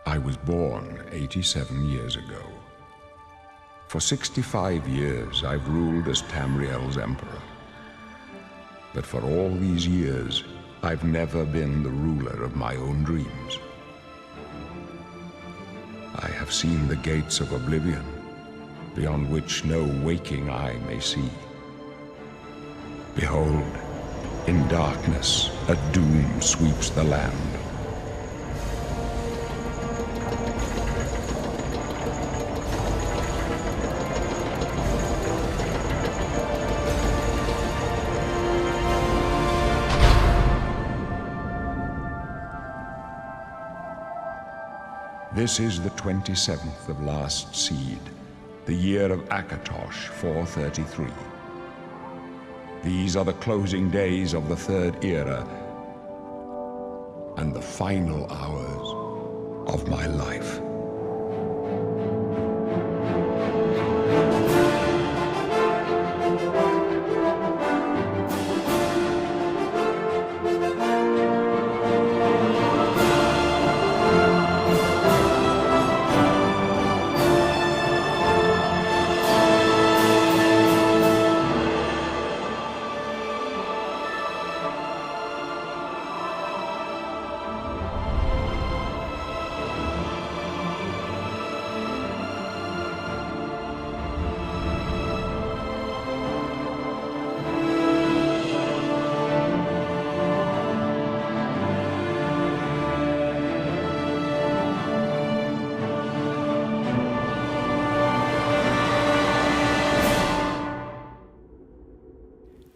I was born 87 years ago. For 65 years, I've ruled as Tamriel's emperor. But for all these years, I've never been the ruler of my own dreams. I have seen the gates of Oblivion, beyond which no waking eye may see. Behold, in darkness, a doom sweeps the land. This is the 27th of last seed, the year of Akatosh 433. These are the closing days of the Third Era and the final hours of my life.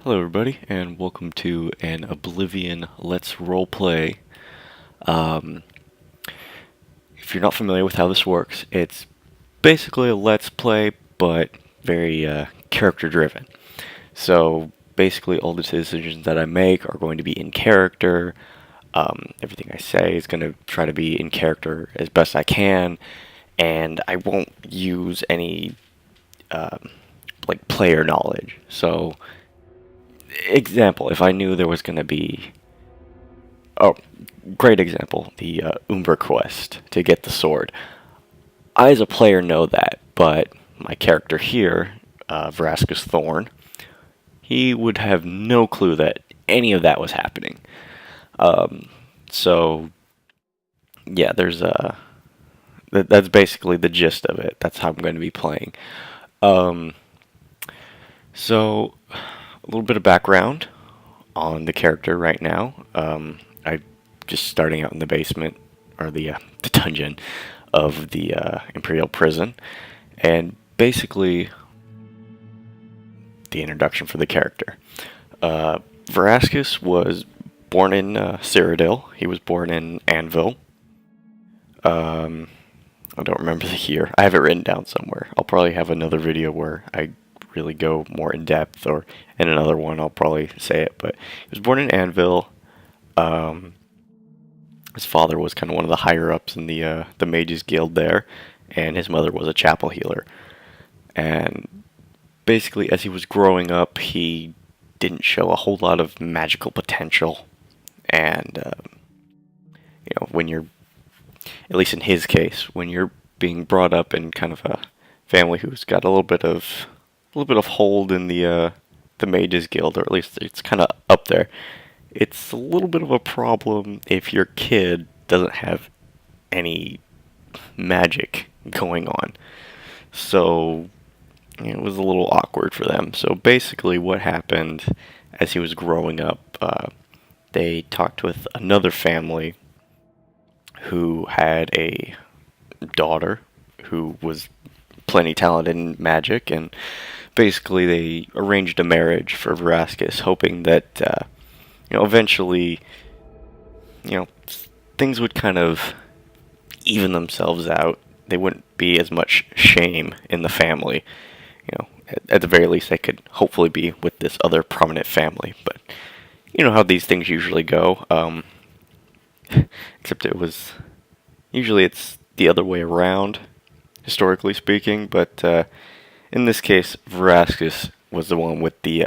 Hello everybody, and welcome to an Oblivion Let's Roleplay. If you're not familiar with how this works, it's basically a Let's Play, but very character-driven. So basically all the decisions that I make are going to be in character. Everything I say is going to try to be in character as best I can, and I won't use any player knowledge. So example, if I knew there was going to be, great example, the Umber quest to get the sword. I as a player know that, but my character here, Varascus Thorn, he would have no clue that any of that was happening. So yeah, there's that's basically the gist of it. That's how I'm going to be playing. So a little bit of background on the character right now. I'm just starting out in the basement, or the dungeon of the Imperial prison, and basically the introduction for the character. Varascus was born in Cyrodiil. He was born in Anvil. I don't remember the year. I have it written down somewhere. I'll probably have another video where I really go more in depth, or in another one I'll probably say it, but he was born in Anvil. His father was kind of one of the higher ups in the Mages Guild there, and his mother was a chapel healer. And basically, as he was growing up, he didn't show a whole lot of magical potential. And when you're, at least in his case, when you're being brought up in kind of a family who's got a little bit of hold in the Mages Guild, or at least it's kind of up there, it's a little bit of a problem if your kid doesn't have any magic going on. So it was a little awkward for them. So basically what happened as he was growing up, they talked with another family who had a daughter who was plenty talented in magic, and basically they arranged a marriage for Varascus, hoping that eventually things would kind of even themselves out. They wouldn't be as much shame in the family. At the very least they could hopefully be with this other prominent family. But you know how these things usually go, except usually it's the other way around, historically speaking. But in this case, Varascus was the one with the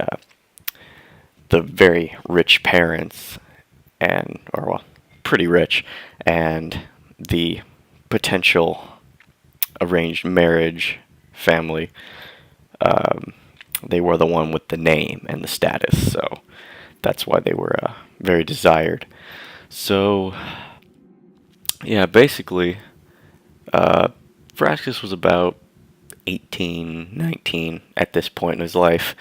very rich parents, pretty rich, and the potential arranged marriage family, they were the one with the name and the status, so that's why they were very desired. So, yeah, basically, Varascus was about 18, 19 at this point in his life,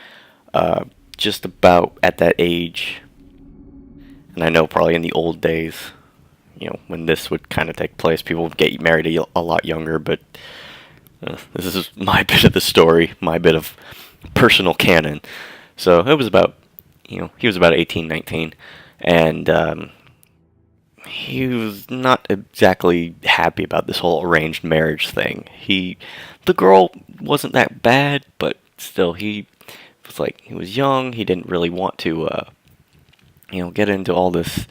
just about at that age. And I know probably in the old days, when this would kind of take place, people would get married a lot younger, but this is my bit of the story, my bit of personal canon. So it was about, he was about 18, 19, and he was not exactly happy about this whole arranged marriage thing. The girl wasn't that bad, but still, he was young. He didn't really want to, get into all this,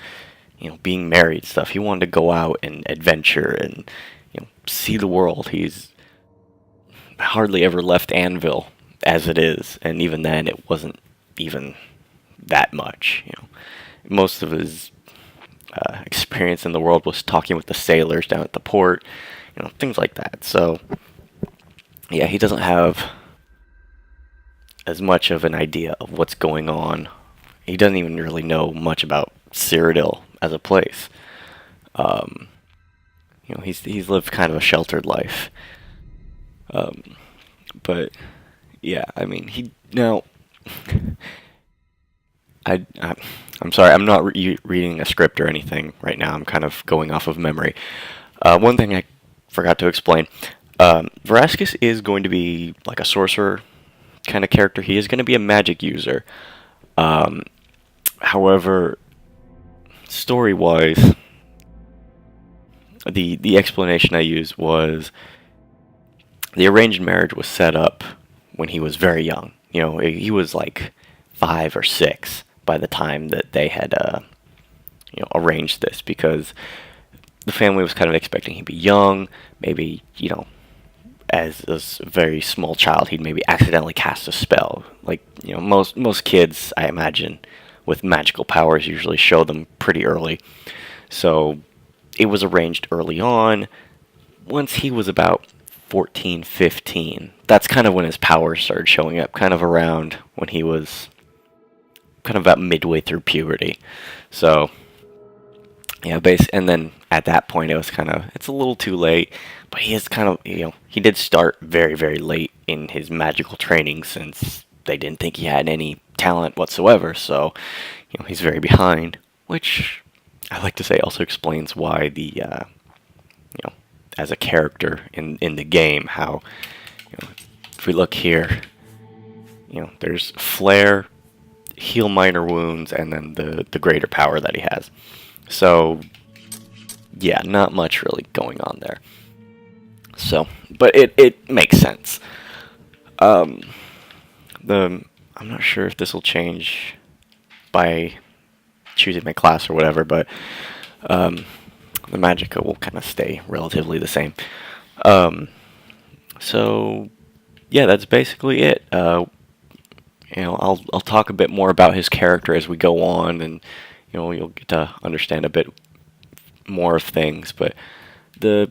being married stuff. He wanted to go out and adventure and, see the world. He's hardly ever left Anvil as it is, and even then, it wasn't even that much. Most of his experience in the world was talking with the sailors down at the port, things like that. So, yeah, he doesn't have as much of an idea of what's going on. He doesn't even really know much about Cyrodiil as a place. He's lived kind of a sheltered life. But yeah, I mean, I'm sorry, I'm not reading a script or anything right now. I'm kind of going off of memory. One thing I forgot to explain: Varascus is going to be like a sorcerer kind of character. He is going to be a magic user. However, story-wise, the explanation I used was the arranged marriage was set up when he was very young. He was like 5 or 6 by the time that they had arranged this, because the family was kind of expecting he'd be young, maybe, as a very small child, he'd maybe accidentally cast a spell. Like, most kids, I imagine, with magical powers usually show them pretty early. So it was arranged early on. Once he was about 14, 15, that's kind of when his powers started showing up, kind of around when he was kind of about midway through puberty. So, yeah, and then at that point it's a little too late, but he is kind of, he did start very, very late in his magical training, since they didn't think he had any talent whatsoever, so, he's very behind, which I like to say also explains why as a character in the game, how, if we look here, there's Flare, heal minor wounds, and then the greater power that he has. So, yeah, not much really going on there. So, but it makes sense. I'm not sure if this will change by choosing my class or whatever, but the magicka will kind of stay relatively the same. So, yeah, that's basically it. I'll talk a bit more about his character as we go on, and you'll get to understand a bit more of things. But the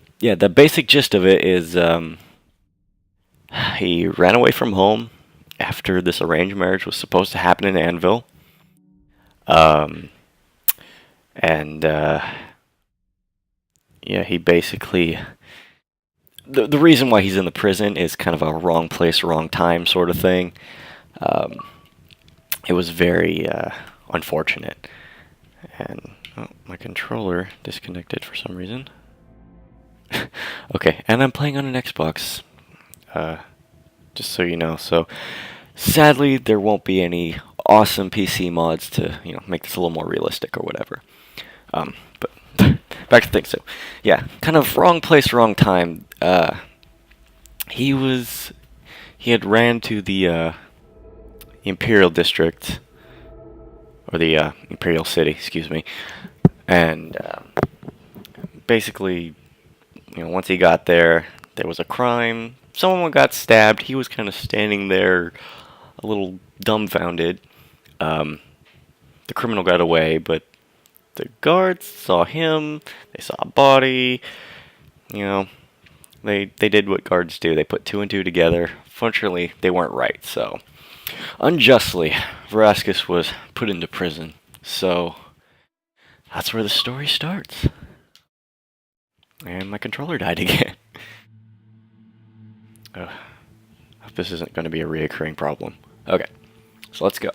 basic gist of it is he ran away from home after this arranged marriage was supposed to happen in Anvil. And he basically, the reason why he's in the prison is kind of a wrong place, wrong time sort of thing. It was very unfortunate. And my controller disconnected for some reason. Okay, and I'm playing on an Xbox, just so you know. So, sadly, there won't be any awesome PC mods to, make this a little more realistic or whatever. But back to things. So, yeah, kind of wrong place, wrong time. He had ran to the Imperial District, or the Imperial City, excuse me, and basically, once he got there, there was a crime. Someone got stabbed. He was kind of standing there, a little dumbfounded. The criminal got away, but the guards saw him. They saw a body. you know, they did what guards do. They put two and two together. Fortunately, they weren't right, so unjustly, Varascus was put into prison. So that's where the story starts. And my controller died again. Hope this isn't going to be a reoccurring problem. Okay, so let's go.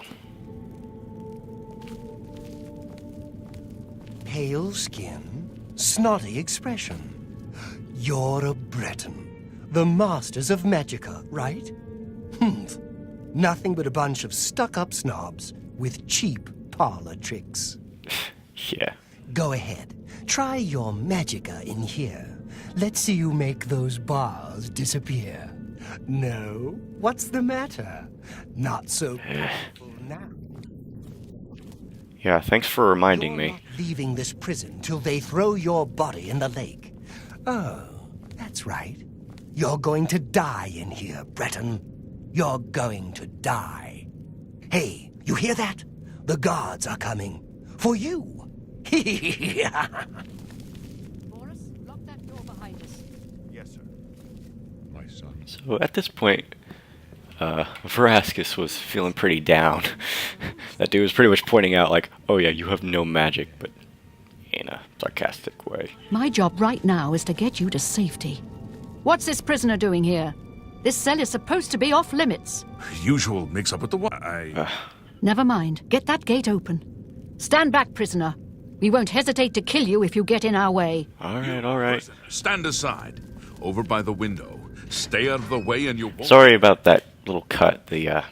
Pale skin, snotty expression. You're a Breton, the masters of Magica, right? Nothing but a bunch of stuck-up snobs with cheap parlor tricks. Yeah. Go ahead, try your Magica in here. Let's see you make those bars disappear. No? What's the matter? Not so powerful now. Yeah, thanks for reminding You're me. not leaving this prison till they throw your body in the lake. Oh, that's right. You're going to die in here, Breton. You're going to die. Hey, you hear that? The guards are coming. For you. Boris, lock that door behind us. Yes, sir. My son. So at this point, Varascus was feeling pretty down. That dude was pretty much pointing out, like, oh yeah, you have no magic, but in a sarcastic way. My job right now is to get you to safety. What's this prisoner doing here? This cell is supposed to be off limits. Usual mix-up with the one. Never mind. Get that gate open. Stand back, prisoner. We won't hesitate to kill you if you get in our way. Alright. Stand aside. Over by the window. Stay out of the way and you won't... Sorry about that little cut. The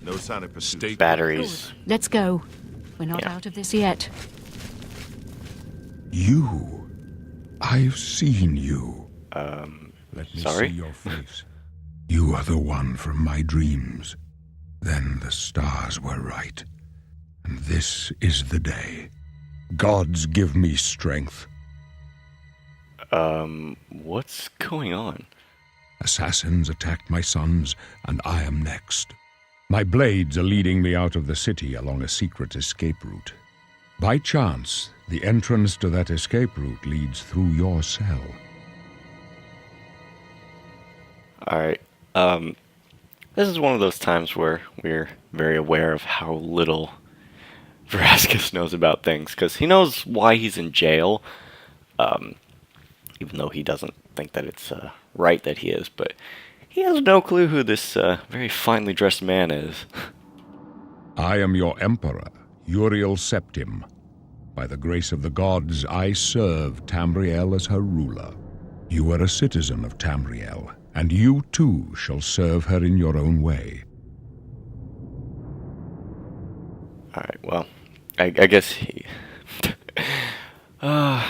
No sign of pursuit. batteries. Let's go. We're not Yeah. out of this yet. You. I've seen you. Let me sorry? see your face. You are the one from my dreams. Then the stars were right. And this is the day. Gods give me strength. What's going on? Assassins attacked my sons, and I am next. My blades are leading me out of the city along a secret escape route. By chance, the entrance to that escape route leads through your cell. Alright, this is one of those times where we're very aware of how little Varascus knows about things, because he knows why he's in jail, even though he doesn't think that it's right that he is, but he has no clue who this very finely dressed man is. I am your emperor, Uriel Septim. By the grace of the gods, I serve Tamriel as her ruler. You are a citizen of Tamriel, and you too shall serve her in your own way. Alright, well, I guess he... my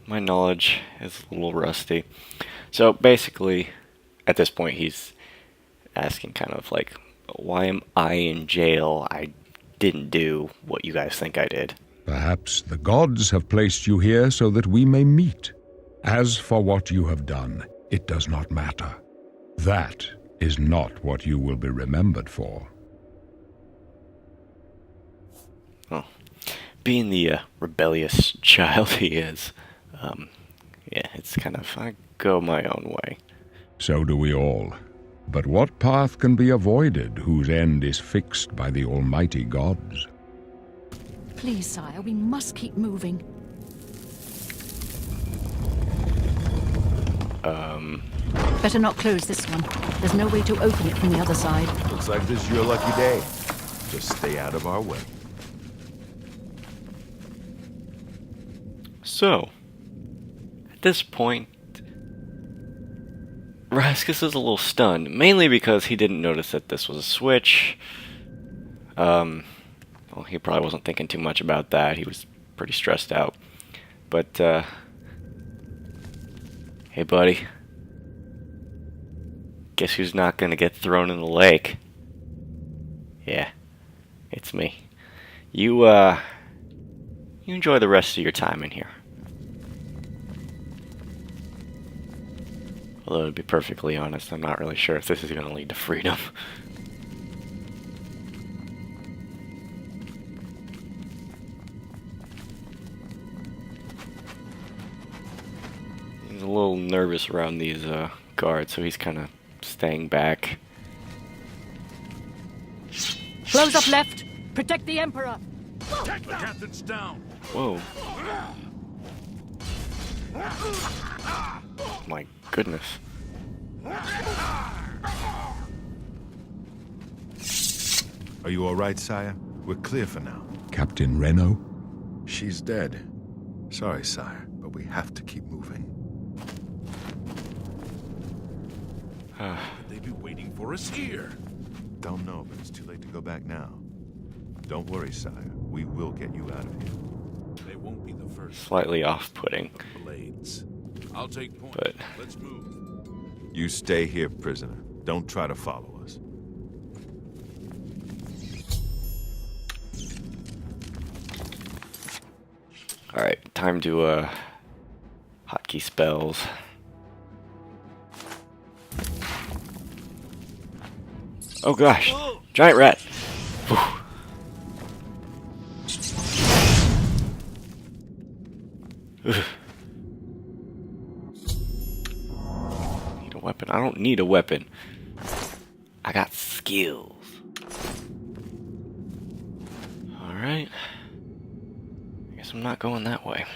knowledge is a little rusty. So basically, at this point, he's asking kind of like, why am I in jail? I didn't do what you guys think I did. Perhaps the gods have placed you here so that we may meet. As for what you have done, it does not matter. That is not what you will be remembered for. Well, being the rebellious child he is, yeah, it's kind of, I go my own way. So do we all. But what path can be avoided whose end is fixed by the almighty gods? Please, sire, we must keep moving. Better not close this one. There's no way to open it from the other side. Looks like this is your lucky day. Just stay out of our way. So, at this point, Varascus is a little stunned, mainly because he didn't notice that this was a switch. Well, he probably wasn't thinking too much about that. He was pretty stressed out. But, hey buddy, guess who's not gonna get thrown in the lake? Yeah, it's me. You enjoy the rest of your time in here. Although, to be perfectly honest, I'm not really sure if this is gonna lead to freedom. He's a little nervous around these guards, so he's kind of staying back. Close up left! Protect the Emperor! Take the captains down! Whoa. My goodness. Are you all right, sire? We're clear for now. Captain Reno? She's dead. Sorry, sire, but we have to keep moving. Could they be waiting for us here? Don't know, but it's too late to go back now. Don't worry, sire. We will get you out of here. They won't be the first. Slightly off-putting. Blades. I'll take point. But- Let's move. You stay here, prisoner. Don't try to follow us. Alright, time to, hotkey spells. Oh gosh! Giant rat! Whew. Ugh. Need a weapon. I don't need a weapon. I got skills. Alright. I guess I'm not going that way.